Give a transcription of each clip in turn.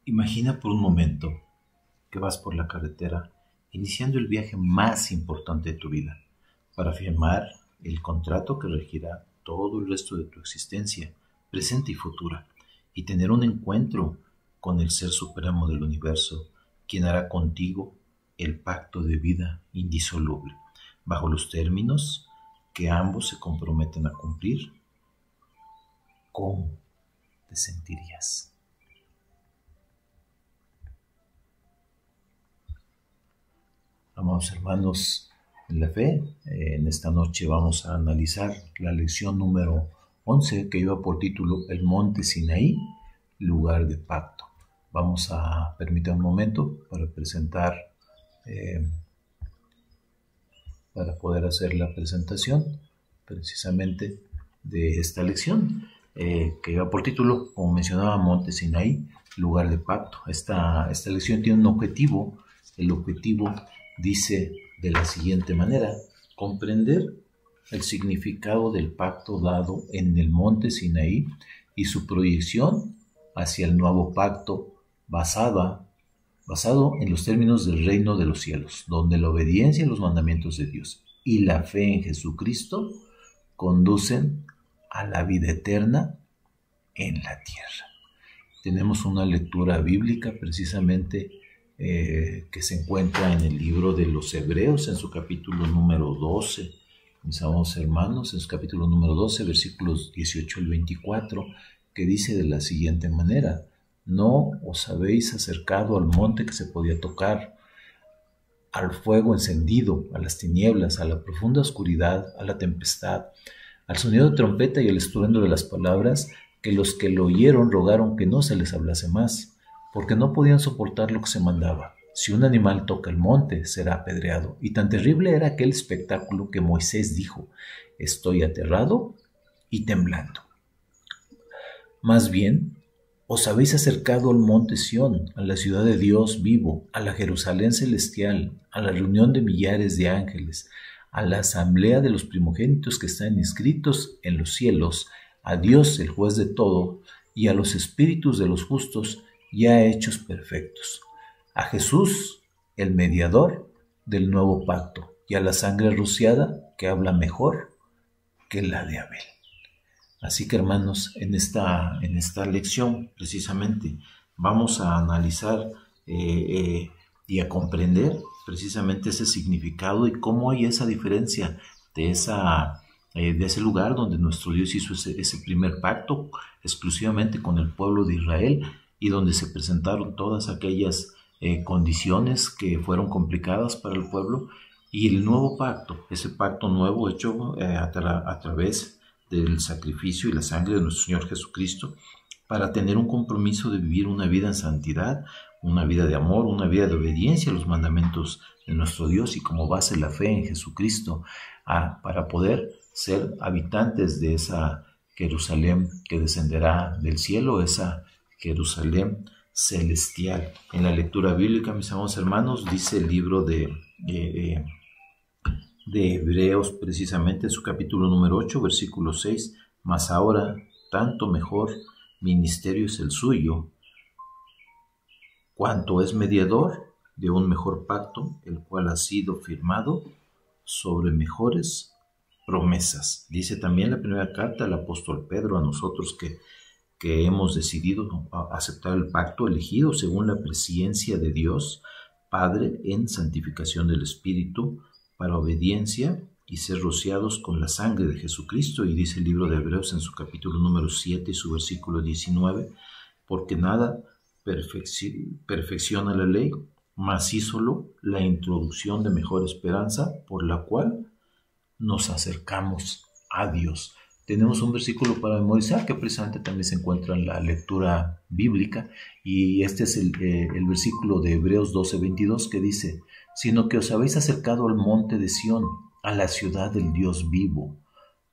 Imagina por un momento que vas por la carretera iniciando el viaje más importante de tu vida para firmar el contrato que regirá todo el resto de tu existencia, presente y futura, y tener un encuentro con el Ser Supremo del universo, quien hará contigo el pacto de vida indisoluble, bajo los términos que ambos se comprometen a cumplir. ¿Cómo te sentirías? Amados hermanos en la fe, en esta noche vamos a analizar la lección número 11 que lleva por título El Monte Sinaí, lugar de pacto. Vamos a permitir un momento para presentar, para poder hacer la presentación precisamente de esta lección que lleva por título, como mencionaba, Monte Sinaí, lugar de pacto. Esta lección tiene un objetivo. El objetivo dice de la siguiente manera: comprender el significado del pacto dado en el monte Sinaí y su proyección hacia el nuevo pacto basado en los términos del reino de los cielos, donde la obediencia a los mandamientos de Dios y la fe en Jesucristo conducen a la vida eterna en la tierra. Tenemos una lectura bíblica precisamente que se encuentra en el libro de los Hebreos, en su capítulo número 12, mis amados hermanos, en su capítulo número 12, versículos 18 al 24, que dice de la siguiente manera: no os habéis acercado al monte que se podía tocar, al fuego encendido, a las tinieblas, a la profunda oscuridad, a la tempestad, al sonido de trompeta y al estruendo de las palabras, que los que lo oyeron rogaron que no se les hablase más, porque no podían soportar lo que se mandaba. Si un animal toca el monte, será apedreado. Y tan terrible era aquel espectáculo que Moisés dijo: estoy aterrado y temblando. Más bien, os habéis acercado al monte Sión, a la ciudad de Dios vivo, a la Jerusalén celestial, a la reunión de millares de ángeles, a la asamblea de los primogénitos que están inscritos en los cielos, a Dios el juez de todo, y a los espíritus de los justos ya hechos perfectos, a Jesús, el mediador del nuevo pacto, y a la sangre rociada que habla mejor que la de Abel. Así que, hermanos, en esta lección precisamente vamos a analizar y a comprender precisamente ese significado y cómo hay esa diferencia de ese lugar donde nuestro Dios hizo ese primer pacto exclusivamente con el pueblo de Israel, y donde se presentaron todas aquellas condiciones que fueron complicadas para el pueblo, y el nuevo pacto, ese pacto nuevo hecho a través del sacrificio y la sangre de nuestro Señor Jesucristo, para tener un compromiso de vivir una vida en santidad, una vida de amor, una vida de obediencia a los mandamientos de nuestro Dios, y como base la fe en Jesucristo, para poder ser habitantes de esa Jerusalén que descenderá del cielo, esa Jerusalén celestial. En la lectura bíblica, mis amados hermanos, dice el libro de Hebreos, precisamente en su capítulo número 8, versículo 6, mas ahora tanto mejor ministerio es el suyo, cuanto es mediador de un mejor pacto, el cual ha sido firmado sobre mejores promesas. Dice también la primera carta del apóstol Pedro a nosotros que hemos decidido aceptar el pacto elegido según la presciencia de Dios Padre en santificación del Espíritu, para obediencia y ser rociados con la sangre de Jesucristo. Y dice el libro de Hebreos en su capítulo número 7 y su versículo 19, porque nada perfecciona la ley, mas sí solo la introducción de mejor esperanza, por la cual nos acercamos a Dios. Tenemos un versículo para memorizar que precisamente también se encuentra en la lectura bíblica, y este es el versículo de Hebreos 12:22, que dice: sino que os habéis acercado al monte de Sión, a la ciudad del Dios vivo,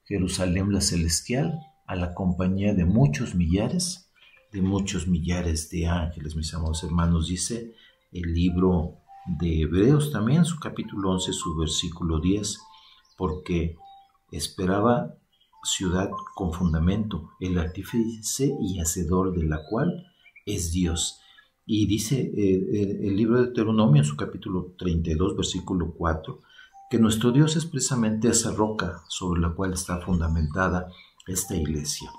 Jerusalén la celestial, a la compañía de muchos millares de ángeles. Mis amados hermanos, dice el libro de Hebreos también, su capítulo 11, su versículo 10, porque esperaba ciudad con fundamento, el artífice y hacedor de la cual es Dios. Y dice el libro de Deuteronomio en su capítulo 32, versículo 4, que nuestro Dios es precisamente esa roca sobre la cual está fundamentada esta iglesia.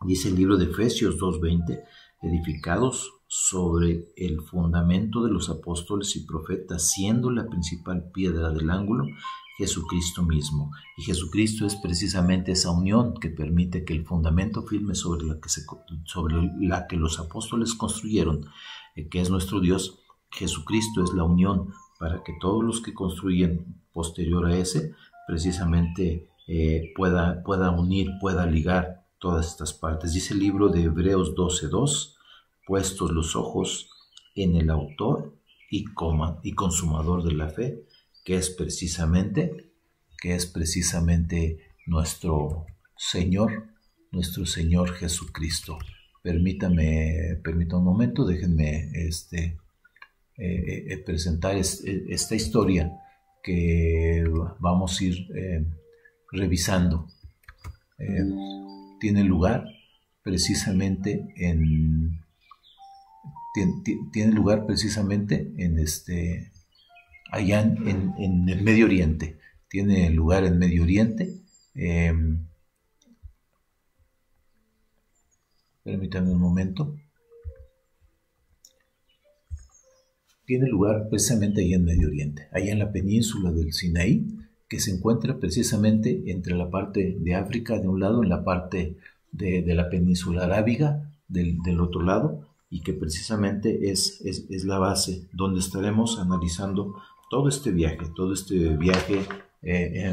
Dice el libro de Efesios 2:20, edificados sobre el fundamento de los apóstoles y profetas, siendo la principal piedra del ángulo Jesucristo mismo. Y Jesucristo es precisamente esa unión que permite que el fundamento firme sobre la que los apóstoles construyeron, que es nuestro Dios, Jesucristo es la unión para que todos los que construyen posterior a ese, precisamente pueda unir, pueda ligar todas estas partes. Dice el libro de Hebreos 12:2, puestos los ojos en el autor y consumador de la fe, que es precisamente nuestro Señor Jesucristo. Permítame un momento, déjenme presentar esta historia que vamos a ir revisando. Tiene lugar precisamente en allá en el Medio Oriente. Tiene lugar en Medio Oriente. Permítanme un momento. Tiene lugar precisamente allá en Medio Oriente, allá en la península del Sinaí, que se encuentra precisamente entre la parte de África de un lado, en la parte de la península arábiga del otro lado, y que precisamente es la base donde estaremos analizando todo este viaje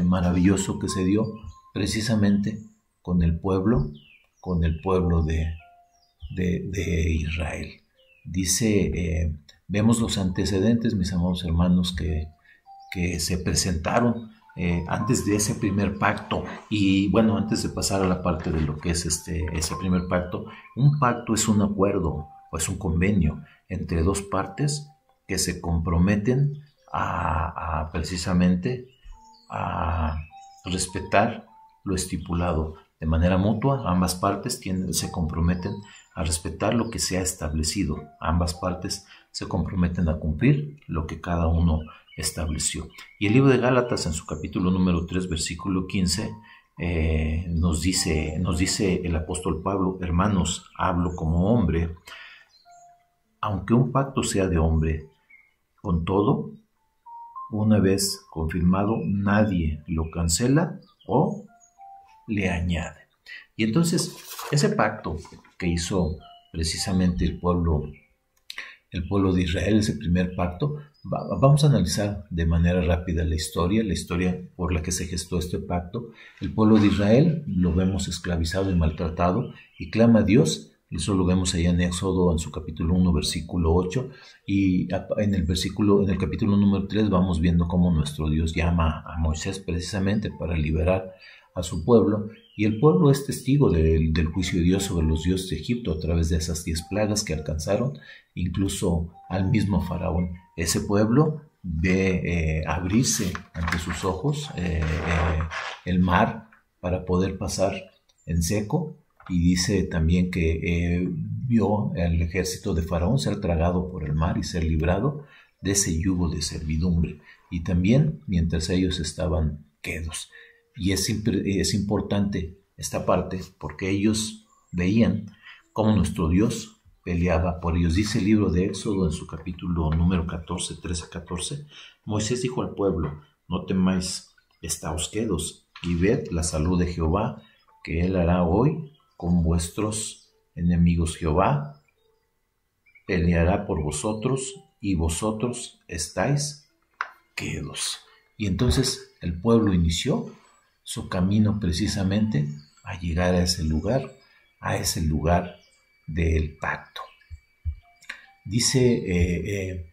maravilloso que se dio precisamente con el pueblo de Israel. Dice, vemos los antecedentes, mis amados hermanos, que se presentaron antes de ese primer pacto. Y bueno, antes de pasar a la parte de lo que es ese primer pacto, un pacto es un acuerdo o es un convenio entre dos partes que se comprometen precisamente a respetar lo estipulado de manera mutua. Ambas partes se comprometen a respetar lo que se ha establecido. Ambas partes se comprometen a cumplir lo que cada uno estableció. Y el libro de Gálatas, en su capítulo número 3, versículo 15, nos dice el apóstol Pablo: hermanos, hablo como hombre, aunque un pacto sea de hombre, con todo, una vez confirmado, nadie lo cancela o le añade. Y entonces, ese pacto que hizo precisamente el pueblo de Israel, ese primer pacto, vamos a analizar de manera rápida la historia por la que se gestó este pacto. El pueblo de Israel lo vemos esclavizado y maltratado y clama a Dios. Eso lo vemos allá en Éxodo, en su capítulo 1, versículo 8, y en el capítulo número 3 vamos viendo cómo nuestro Dios llama a Moisés precisamente para liberar a su pueblo, y el pueblo es testigo del juicio de Dios sobre los dioses de Egipto a través de esas 10 plagas que alcanzaron incluso al mismo faraón. Ese pueblo ve abrirse ante sus ojos el mar para poder pasar en seco, y dice también que vio al ejército de Faraón ser tragado por el mar y ser librado de ese yugo de servidumbre, y también mientras ellos estaban quedos. Y es importante esta parte porque ellos veían cómo nuestro Dios peleaba por ellos. Dice el libro de Éxodo en su capítulo número 14, 13-14, Moisés dijo al pueblo: no temáis, estáos quedos y ved la salud de Jehová, que él hará hoy con vuestros enemigos. Jehová peleará por vosotros y vosotros estáis quedos. Y entonces el pueblo inició su camino precisamente a llegar a ese lugar del pacto. Dice,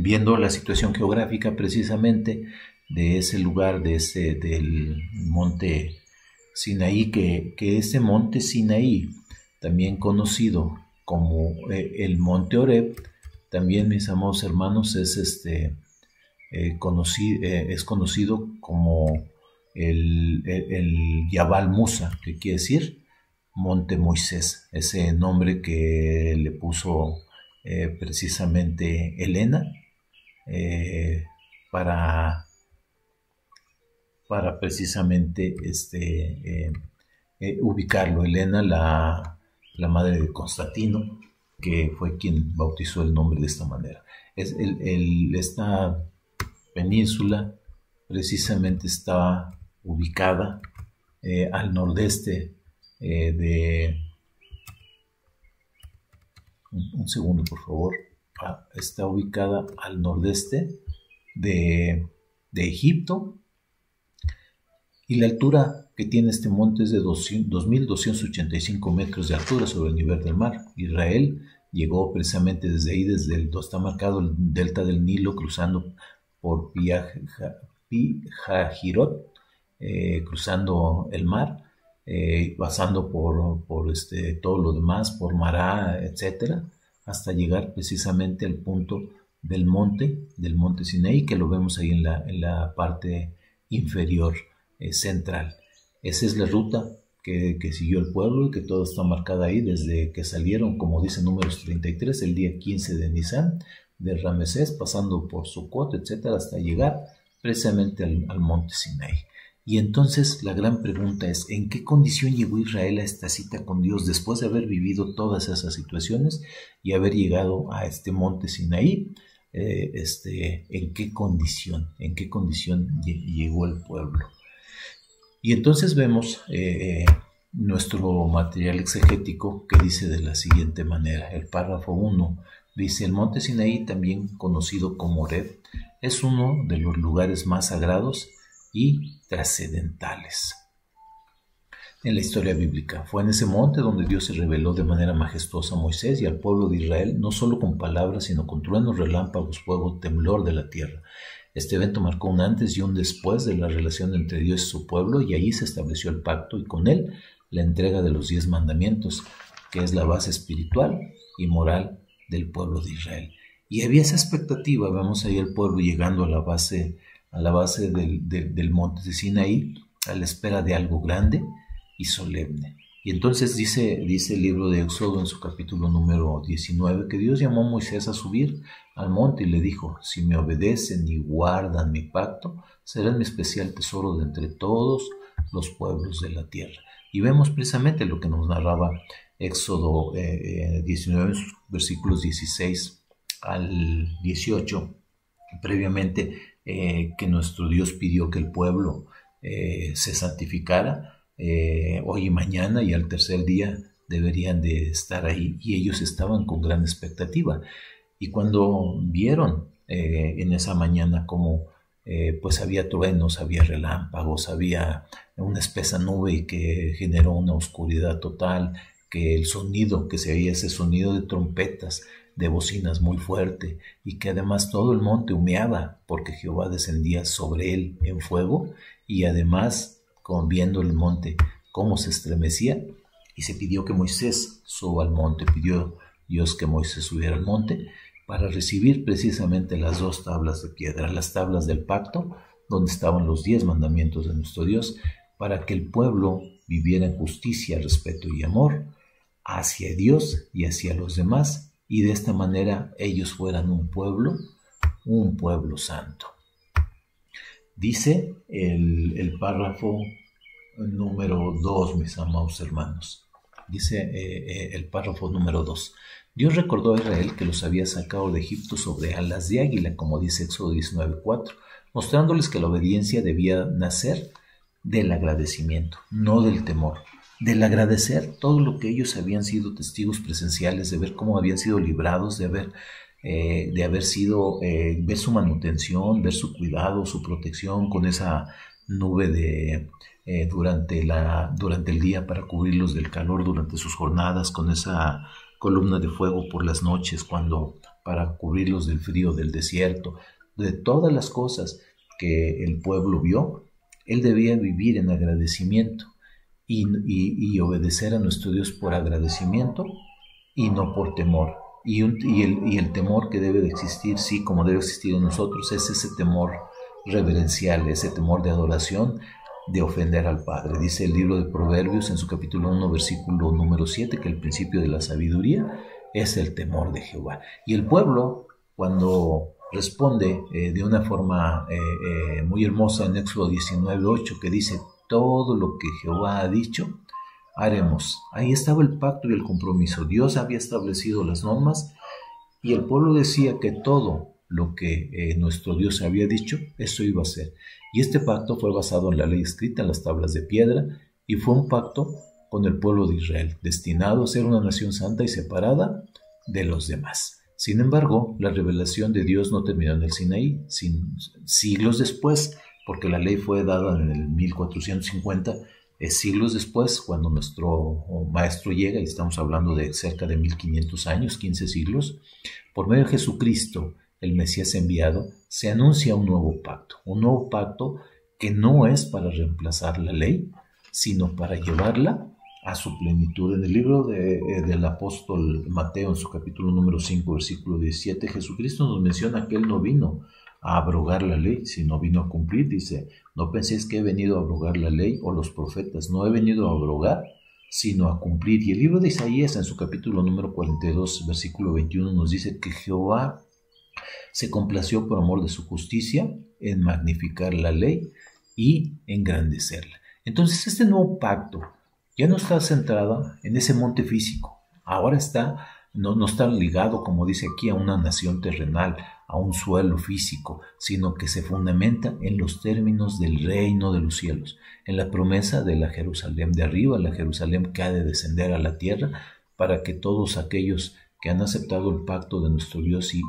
viendo la situación geográfica precisamente de ese lugar, del monte Sinaí, que ese monte Sinaí, también conocido como el monte Oreb, también, mis amados hermanos, es conocido como el Jabal Musa, que quiere decir Monte Moisés, ese nombre que le puso precisamente Helena para precisamente ubicarlo. Helena, la madre de Constantino, que fue quien bautizó el nombre de esta manera. Esta península precisamente está ubicada al nordeste de... Un segundo, por favor. Está ubicada al nordeste de Egipto, y la altura que tiene este monte es de 2.285 metros de altura sobre el nivel del mar. Israel llegó precisamente desde ahí, está marcado el delta del Nilo, cruzando por Pijajirot, cruzando el mar, pasando por todo lo demás, por Mará, etcétera, hasta llegar precisamente al punto del monte Sinaí, que lo vemos ahí en la parte inferior central. Esa es la ruta que siguió el pueblo y que todo está marcado ahí desde que salieron, como dice Números 33, el día 15 de Nisan, de Ramesés, pasando por Sucot, etcétera, hasta llegar precisamente al monte Sinaí. Y entonces la gran pregunta es, ¿en qué condición llegó Israel a esta cita con Dios después de haber vivido todas esas situaciones y haber llegado a este monte Sinaí? ¿En qué condición llegó el pueblo? Y entonces vemos nuestro material exegético que dice de la siguiente manera. El párrafo 1 dice: el monte Sinaí, también conocido como Horeb, es uno de los lugares más sagrados y trascendentales en la historia bíblica. Fue en ese monte donde Dios se reveló de manera majestuosa a Moisés y al pueblo de Israel, no solo con palabras, sino con truenos, relámpagos, fuego, temblor de la tierra. Este evento marcó un antes y un después de la relación entre Dios y su pueblo, y allí se estableció el pacto y con él la entrega de los 10 mandamientos, que es la base espiritual y moral del pueblo de Israel. Y había esa expectativa. Vemos ahí el pueblo llegando a la base del monte de Sinaí, a la espera de algo grande y solemne. Y entonces dice el libro de Éxodo en su capítulo número 19 que Dios llamó a Moisés a subir al monte y le dijo: si me obedecen y guardan mi pacto, serán mi especial tesoro de entre todos los pueblos de la tierra. Y vemos precisamente lo que nos narraba Éxodo 19, versículos 16 al 18, previamente, que nuestro Dios pidió que el pueblo se santificara. Hoy y mañana, y al tercer día deberían de estar ahí, y ellos estaban con gran expectativa. Y cuando vieron en esa mañana como pues había truenos, había relámpagos, había una espesa nube y que generó una oscuridad total, que el sonido que se oía, ese sonido de trompetas, de bocinas muy fuerte, y que además todo el monte humeaba porque Jehová descendía sobre él en fuego, y además viendo el monte cómo se estremecía, y se pidió que Moisés suba al monte. Pidió Dios que Moisés subiera al monte para recibir precisamente las 2 tablas de piedra, las tablas del pacto, donde estaban los 10 mandamientos de nuestro Dios, para que el pueblo viviera en justicia, respeto y amor hacia Dios y hacia los demás, y de esta manera ellos fueran un pueblo santo. Dice el párrafo número 2, mis amados hermanos. Dice el párrafo número 2. Dios recordó a Israel que los había sacado de Egipto sobre alas de águila, como dice Éxodo 19:4, mostrándoles que la obediencia debía nacer del agradecimiento, no del temor. Del agradecer todo lo que ellos habían sido testigos presenciales, de ver cómo habían sido librados, de haber sido, ver su manutención, ver su cuidado, su protección con esa nube durante el día para cubrirlos del calor durante sus jornadas, con esa columna de fuego por las noches para cubrirlos del frío del desierto. De todas las cosas que el pueblo vio, él debía vivir en agradecimiento y obedecer a nuestro Dios por agradecimiento y no por temor. Y el temor que debe de existir, sí, como debe existir en nosotros, es ese temor reverencial, ese temor de adoración de ofender al Padre. Dice el libro de Proverbios en su capítulo 1, versículo número 7, que el principio de la sabiduría es el temor de Jehová. Y el pueblo, cuando responde de una forma muy hermosa en Éxodo 19:8, que dice: todo lo que Jehová ha dicho, haremos. Ahí estaba el pacto y el compromiso. Dios había establecido las normas y el pueblo decía que todo lo que nuestro Dios había dicho, eso iba a ser. Y este pacto fue basado en la ley escrita en las tablas de piedra y fue un pacto con el pueblo de Israel, destinado a ser una nación santa y separada de los demás. Sin embargo, la revelación de Dios no terminó en el Sinaí, siglos después, porque la ley fue dada en el 1450, siglos después, cuando nuestro maestro llega, y estamos hablando de cerca de 1500 años, 15 siglos, por medio de Jesucristo, el Mesías enviado, se anuncia un nuevo pacto que no es para reemplazar la ley, sino para llevarla a su plenitud. En el libro del apóstol Mateo, en su capítulo número 5, versículo 17, Jesucristo nos menciona que Él no vino a abrogar la ley, sino vino a cumplir. Dice: no penséis que he venido a abrogar la ley o los profetas, no he venido a abrogar, sino a cumplir. Y el libro de Isaías, en su capítulo número 42, versículo 21, nos dice que Jehová se complació por amor de su justicia en magnificar la ley y engrandecerla. Entonces, este nuevo pacto ya no está centrado en ese monte físico. Ahora no está ligado, como dice aquí, a una nación terrenal, a un suelo físico, sino que se fundamenta en los términos del reino de los cielos, en la promesa de la Jerusalén de arriba, la Jerusalén que ha de descender a la tierra, para que todos aquellos que han aceptado el pacto de nuestro Dios y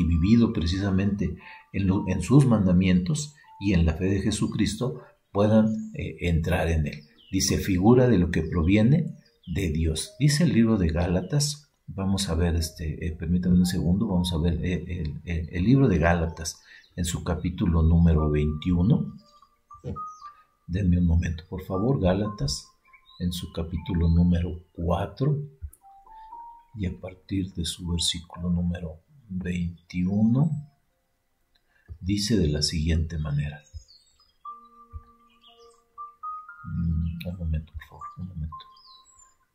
vivido precisamente en sus mandamientos y en la fe de Jesucristo, puedan entrar en él. Dice: figura de lo que proviene de Dios. Dice el libro de Gálatas. Vamos a ver, permítanme un segundo, vamos a ver el libro de Gálatas en su capítulo número 21. Denme un momento, por favor. Gálatas en su capítulo número 4 y a partir de su versículo número 21 dice de la siguiente manera. Un momento, por favor, un momento.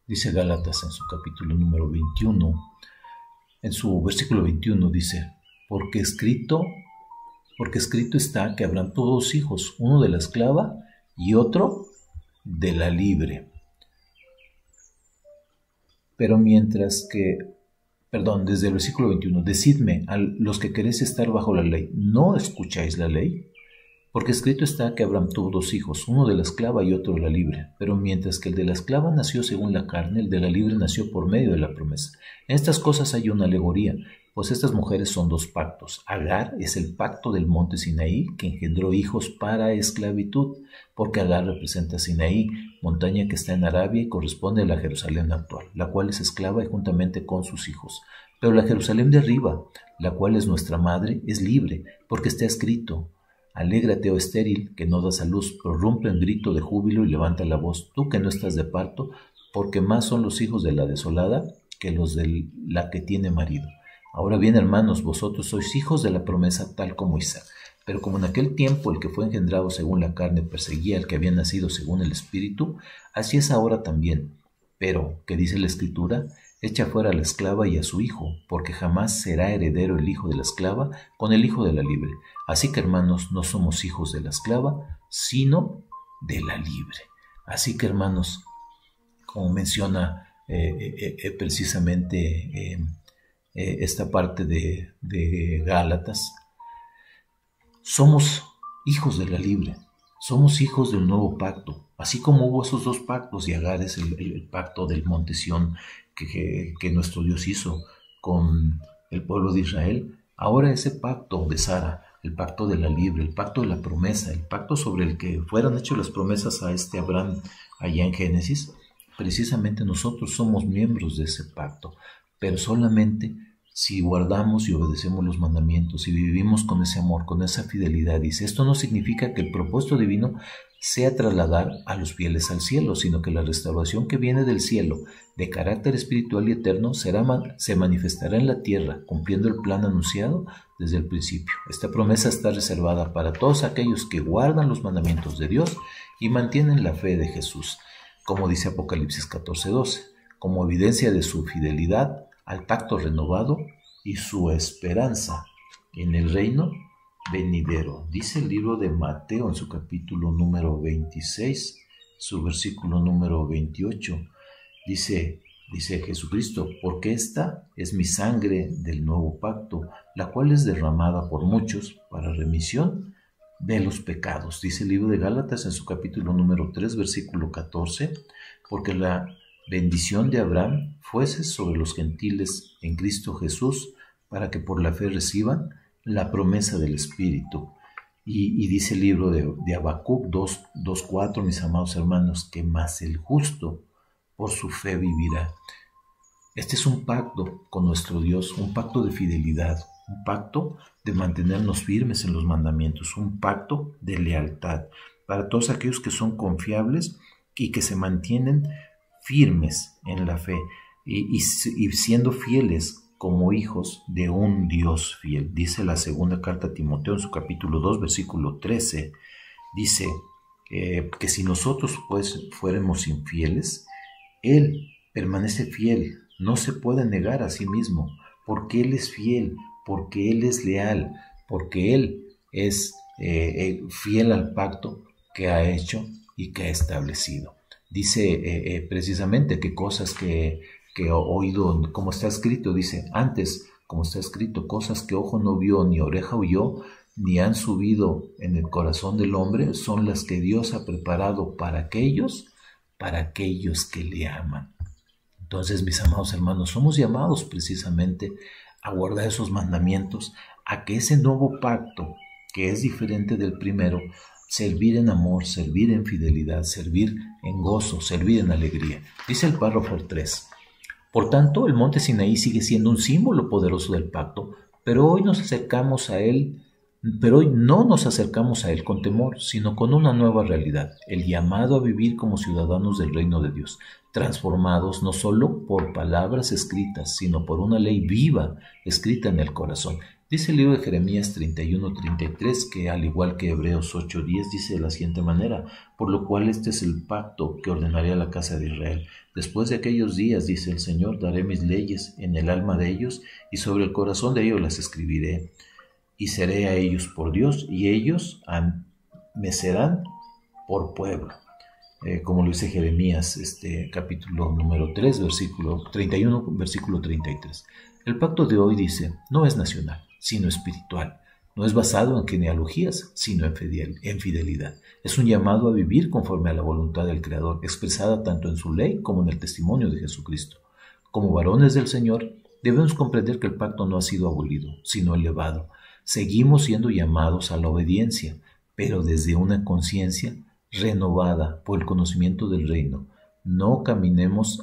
Dice Gálatas en su capítulo número 21, en su versículo 21 dice: porque escrito está que habrán todos hijos, uno de la esclava y otro de la libre. Pero desde el versículo 21, decidme a los que queréis estar bajo la ley, ¿no escucháis la ley? Porque escrito está que Abraham tuvo dos hijos, uno de la esclava y otro de la libre. Pero mientras que el de la esclava nació según la carne, el de la libre nació por medio de la promesa. En estas cosas hay una alegoría, pues estas mujeres son dos pactos. Agar es el pacto del monte Sinaí, que engendró hijos para esclavitud, porque Agar representa Sinaí, montaña que está en Arabia y corresponde a la Jerusalén actual, la cual es esclava y juntamente con sus hijos. Pero la Jerusalén de arriba, la cual es nuestra madre, es libre, porque está escrito: alégrate, oh estéril, que no das a luz, prorrumpe en grito de júbilo y levanta la voz, tú que no estás de parto, porque más son los hijos de la desolada que los de la que tiene marido. Ahora bien, hermanos, vosotros sois hijos de la promesa tal como Isaac. Pero como en aquel tiempo el que fue engendrado según la carne perseguía al que había nacido según el Espíritu, así es ahora también. Pero, ¿qué dice la Escritura? Echa fuera a la esclava y a su hijo, porque jamás será heredero el hijo de la esclava con el hijo de la libre. Así que, hermanos, no somos hijos de la esclava, sino de la libre. Así que, hermanos, como menciona precisamente esta parte de Gálatas, somos hijos de la libre, somos hijos del nuevo pacto. Así como hubo esos dos pactos, y Agar es el pacto del monte Sión que nuestro Dios hizo con el pueblo de Israel, ahora ese pacto de Sara, el pacto de la libre, el pacto de la promesa, el pacto sobre el que fueran hechas las promesas a Abraham allá en Génesis, precisamente nosotros somos miembros de ese pacto, pero solamente si guardamos y obedecemos los mandamientos y vivimos con ese amor, con esa fidelidad. Dice, esto no significa que el propósito divino sea trasladar a los fieles al cielo, sino que la restauración que viene del cielo, de carácter espiritual y eterno, se manifestará en la tierra, cumpliendo el plan anunciado desde el principio. Esta promesa está reservada para todos aquellos que guardan los mandamientos de Dios y mantienen la fe de Jesús, como dice Apocalipsis 14:12, como evidencia de su fidelidad al pacto renovado y su esperanza en el reino venidero. Dice el libro de Mateo en su capítulo número 26, su versículo número 28. Dice Jesucristo, porque esta es mi sangre del nuevo pacto, la cual es derramada por muchos para remisión de los pecados. Dice el libro de Gálatas en su capítulo número 3, versículo 14, porque la bendición de Abraham fuese sobre los gentiles en Cristo Jesús, para que por la fe reciban la promesa del Espíritu. Y dice el libro de Habacuc 2:4, mis amados hermanos, que más el justo por su fe vivirá. Este es un pacto con nuestro Dios, un pacto de fidelidad, un pacto de mantenernos firmes en los mandamientos, un pacto de lealtad para todos aquellos que son confiables y que se mantienen firmes en la fe y siendo fieles como hijos de un Dios fiel. Dice la segunda carta a Timoteo en su capítulo 2, versículo 13, dice que si nosotros pues fuéramos infieles, Él permanece fiel, no se puede negar a sí mismo, porque Él es fiel, porque Él es leal, porque Él es fiel al pacto que ha hecho y que ha establecido. Dice precisamente que cosas que he oído, como está escrito, dice antes, como está escrito, cosas que ojo no vio, ni oreja oyó, ni han subido en el corazón del hombre, son las que Dios ha preparado para aquellos que le aman. Entonces, mis amados hermanos, somos llamados precisamente a guardar esos mandamientos, a que ese nuevo pacto, que es diferente del primero, servir en amor, servir en fidelidad, servir en gozo, servir en alegría. Dice el párrafo 3. Por tanto, el monte Sinaí sigue siendo un símbolo poderoso del pacto, pero hoy no nos acercamos a él con temor, sino con una nueva realidad, el llamado a vivir como ciudadanos del reino de Dios, transformados no solo por palabras escritas, sino por una ley viva escrita en el corazón. Dice el libro de Jeremías 31:33, que al igual que Hebreos 8:10, dice de la siguiente manera, por lo cual este es el pacto que ordenaré a la casa de Israel. Después de aquellos días, dice el Señor, daré mis leyes en el alma de ellos y sobre el corazón de ellos las escribiré. Y seré a ellos por Dios, y ellos me serán por pueblo. Como lo dice Jeremías, capítulo número 3, versículo 31, versículo 33. El pacto de hoy dice, no es nacional, sino espiritual. No es basado en genealogías, sino en fidelidad. Es un llamado a vivir conforme a la voluntad del Creador, expresada tanto en su ley como en el testimonio de Jesucristo. Como varones del Señor, debemos comprender que el pacto no ha sido abolido, sino elevado. Seguimos siendo llamados a la obediencia, pero desde una conciencia renovada por el conocimiento del reino. No caminamos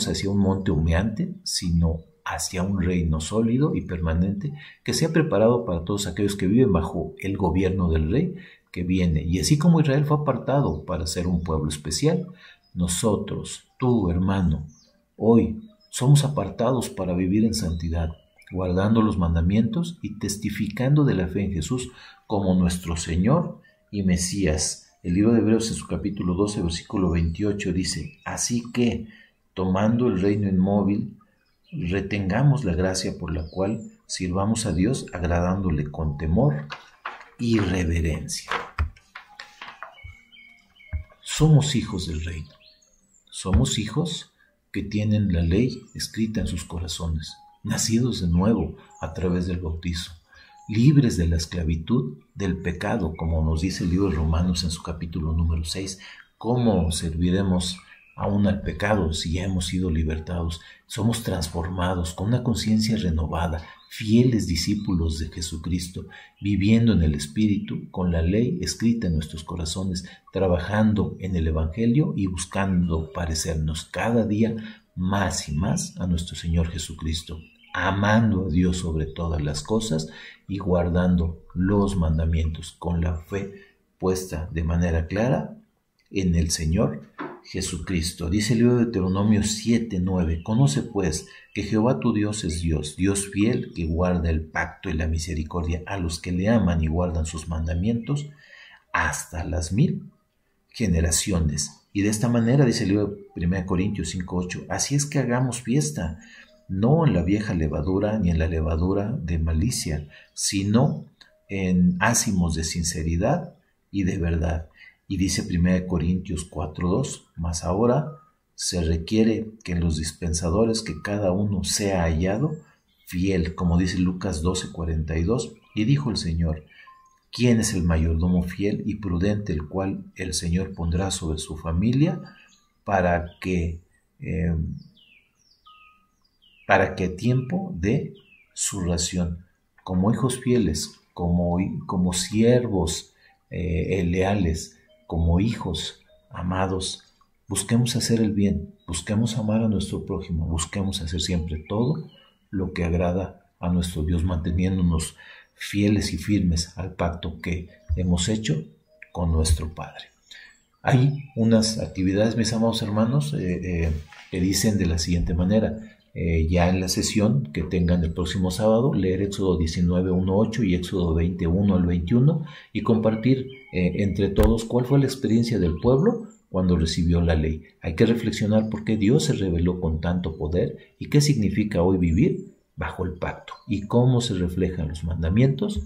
hacia un monte humeante, sino hacia un reino sólido y permanente que sea preparado para todos aquellos que viven bajo el gobierno del Rey que viene. Y así como Israel fue apartado para ser un pueblo especial, nosotros, tú, hermano, hoy somos apartados para vivir en santidad, guardando los mandamientos y testificando de la fe en Jesús como nuestro Señor y Mesías. El libro de Hebreos en su capítulo 12, versículo 28 dice, así que, tomando el reino inmóvil, retengamos la gracia por la cual sirvamos a Dios agradándole con temor y reverencia. Somos hijos del reino. Somos hijos que tienen la ley escrita en sus corazones, nacidos de nuevo a través del bautizo, libres de la esclavitud del pecado, como nos dice el libro de Romanos en su capítulo número 6. ¿Cómo serviremos aún al pecado si ya hemos sido libertados? Somos transformados con una conciencia renovada, fieles discípulos de Jesucristo, viviendo en el Espíritu, con la ley escrita en nuestros corazones, trabajando en el Evangelio y buscando parecernos cada día más y más a nuestro Señor Jesucristo. amando a Dios sobre todas las cosas y guardando los mandamientos con la fe puesta de manera clara en el Señor Jesucristo. Dice el libro de Deuteronomio 7:9: Conoce pues que Jehová tu Dios es Dios, Dios fiel, que guarda el pacto y la misericordia a los que le aman y guardan sus mandamientos hasta las 1000 generaciones. Y de esta manera, dice el libro de 1 Corintios 5:8, así es que hagamos fiesta, no en la vieja levadura ni en la levadura de malicia, sino en ázimos de sinceridad y de verdad. Y dice 1 Corintios 4:2, mas ahora se requiere que en los dispensadores que cada uno sea hallado fiel, como dice Lucas 12:42, y dijo el Señor: ¿quién es el mayordomo fiel y prudente, el cual el Señor pondrá sobre su familia para que a tiempo dé su ración? Como hijos fieles, como siervos leales, como hijos amados, busquemos hacer el bien, busquemos amar a nuestro prójimo, busquemos hacer siempre todo lo que agrada a nuestro Dios, manteniéndonos fieles y firmes al pacto que hemos hecho con nuestro Padre. Hay unas actividades, mis amados hermanos, que dicen de la siguiente manera: ya en la sesión que tengan el próximo sábado, leer Éxodo 19:1-8 y Éxodo 20:1-21 y compartir entre todos cuál fue la experiencia del pueblo cuando recibió la ley. Hay que reflexionar por qué Dios se reveló con tanto poder y qué significa hoy vivir bajo el pacto y cómo se reflejan los mandamientos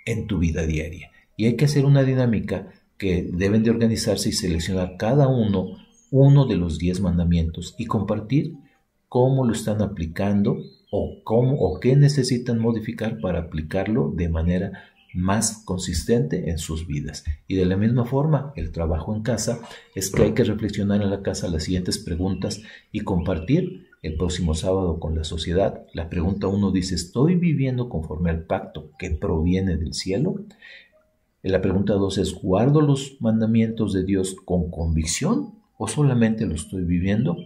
en tu vida diaria. Y hay que hacer una dinámica que deben de organizarse y seleccionar cada uno de los 10 mandamientos y compartir cómo lo están aplicando o qué necesitan modificar para aplicarlo de manera más consistente en sus vidas. Y de la misma forma, el trabajo en casa es que hay que reflexionar en la casa las siguientes preguntas y compartir el próximo sábado con la sociedad. La pregunta 1 dice: ¿estoy viviendo conforme al pacto que proviene del cielo? La pregunta 2 es: ¿guardo los mandamientos de Dios con convicción o solamente lo estoy viviendo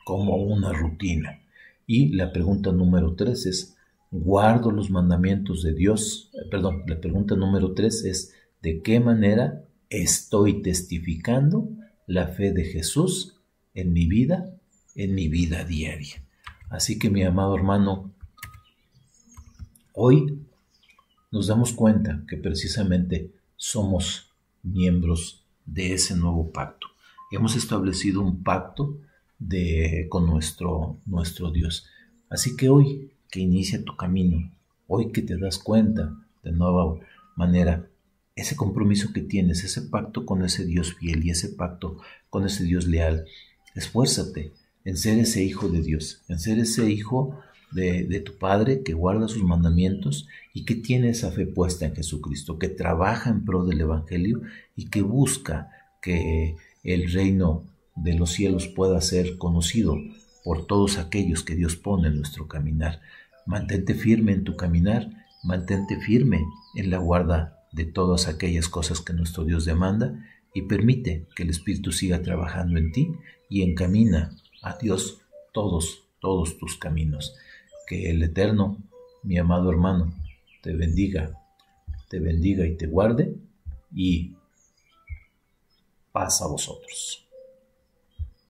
como una rutina? Y la pregunta número 3 es: ¿guardo los mandamientos de Dios? La pregunta número 3 es: ¿de qué manera estoy testificando la fe de Jesús en mi vida diaria? Así que, mi amado hermano, hoy nos damos cuenta que precisamente somos miembros de ese nuevo pacto. Hemos establecido un pacto con nuestro Dios. Así que hoy que inicia tu camino, hoy que te das cuenta de nueva manera ese compromiso que tienes, ese pacto con ese Dios fiel y ese pacto con ese Dios leal, esfuérzate en ser ese hijo de Dios, en ser ese hijo de tu Padre que guarda sus mandamientos y que tiene esa fe puesta en Jesucristo, que trabaja en pro del Evangelio y que busca que el reino de los cielos pueda ser conocido por todos aquellos que Dios pone en nuestro caminar. Mantente firme en tu caminar, mantente firme en la guarda de todas aquellas cosas que nuestro Dios demanda y permite que el Espíritu siga trabajando en ti y encamina a Dios todos tus caminos. Que el Eterno, mi amado hermano, te bendiga y te guarde, y paz a vosotros.